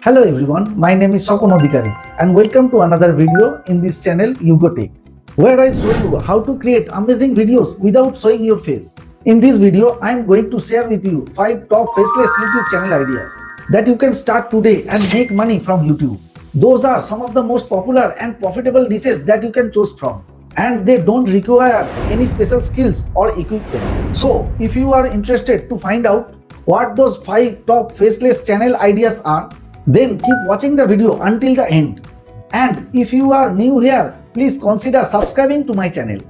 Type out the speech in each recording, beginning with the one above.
Hello everyone, my name is Swapon Adhikari and welcome to another video in this channel YouGoTech, where I show you how to create amazing videos without showing your face. In this video, I am going to share with you 5 top faceless YouTube channel ideas that you can start today and make money from YouTube. Those are some of the most popular and profitable niches that you can choose from, and they don't require any special skills or equipment. So, if you are interested to find out what those 5 top faceless channel ideas are, then keep watching the video until the end. And if you are new here, please consider subscribing to my channel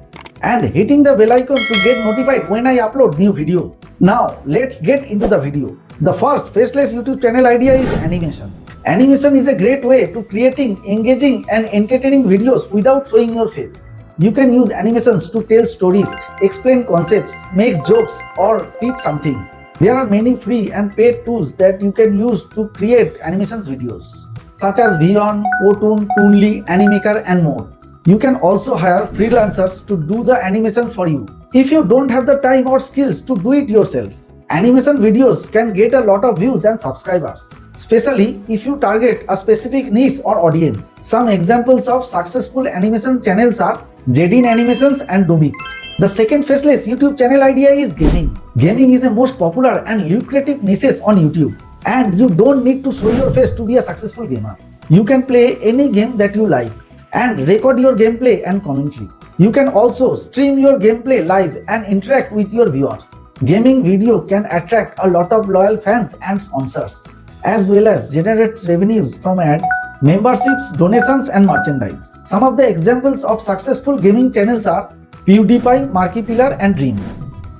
and hitting the bell icon to get notified when I upload new video. Now let's get into the video. The first faceless YouTube channel idea is animation. Animation is a great way to creating engaging and entertaining videos without showing your face. You can use animations to tell stories, explain concepts, make jokes, or teach something. There are many free and paid tools that you can use to create animations videos, such as Vyond, Otoon, Toonly, Animaker, and more. You can also hire freelancers to do the animation for you. If you don't have the time or skills to do it yourself, animation videos can get a lot of views and subscribers, especially if you target a specific niche or audience. Some examples of successful animation channels are Jedin Animations and Dumix. The second faceless YouTube channel idea is gaming. Gaming is the most popular and lucrative niche on YouTube, and you don't need to show your face to be a successful gamer. You can play any game that you like and record your gameplay and commentary. You can also stream your gameplay live and interact with your viewers. Gaming video can attract a lot of loyal fans and sponsors, as well as generates revenues from ads, memberships, donations, and merchandise. Some of the examples of successful gaming channels are PewDiePie, Markiplier, and Dream.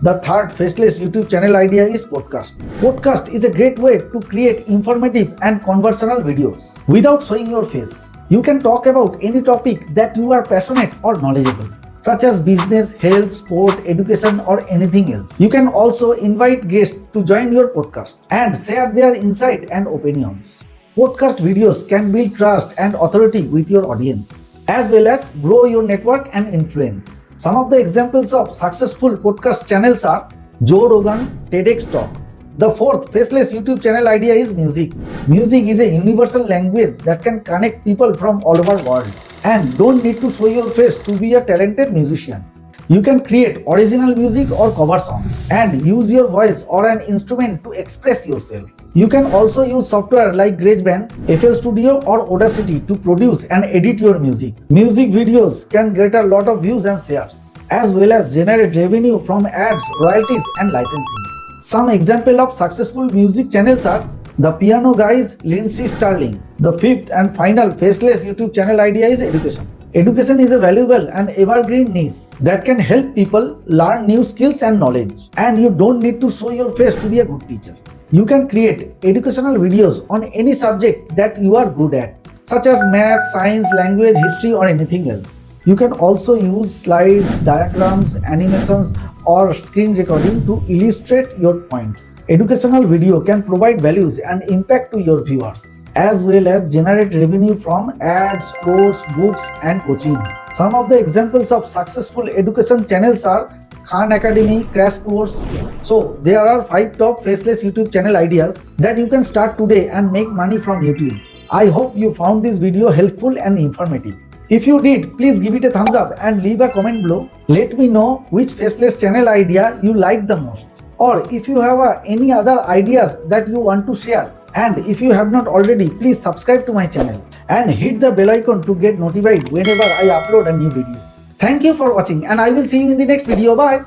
The third faceless YouTube channel idea is podcast. Podcast is a great way to create informative and conversational videos without showing your face. You can talk about any topic that you are passionate or knowledgeable, such as business, health, sport, education, or anything else. You can also invite guests to join your podcast and share their insight and opinions. Podcast videos can build trust and authority with your audience, as well as grow your network and influence. Some of the examples of successful podcast channels are Joe Rogan, TEDx Talk. The fourth faceless YouTube channel idea is music. Music is a universal language that can connect people from all over the world, and don't need to show your face to be a talented musician. You can create original music or cover songs and use your voice or an instrument to express yourself. You can also use software like GarageBand, FL Studio, or Audacity to produce and edit your music. Music videos can get a lot of views and shares, as well as generate revenue from ads, royalties, and licensing. Some example of successful music channels are The Piano Guys, Lindsay Sterling. The fifth and final faceless YouTube channel idea is education. Education is a valuable and evergreen niche that can help people learn new skills and knowledge, and you don't need to show your face to be a good teacher. You can create educational videos on any subject that you are good at, such as math, science, language, history, or anything else. You can also use slides, diagrams, animations, or screen recording to illustrate your points. Educational video can provide values and impact to your viewers, as well as generate revenue from ads, courses, books, and coaching. Some of the examples of successful education channels are Khan Academy, Crash Course. So there are 5 top faceless YouTube channel ideas that you can start today and make money from YouTube. I hope you found this video helpful and informative. If you did, please give it a thumbs up and leave a comment below. Let me know which faceless channel idea you like the most, or if you have any other ideas that you want to share. And if you have not already, please subscribe to my channel and hit the bell icon to get notified whenever I upload a new video. Thank you for watching, and I will see you in the next video. Bye.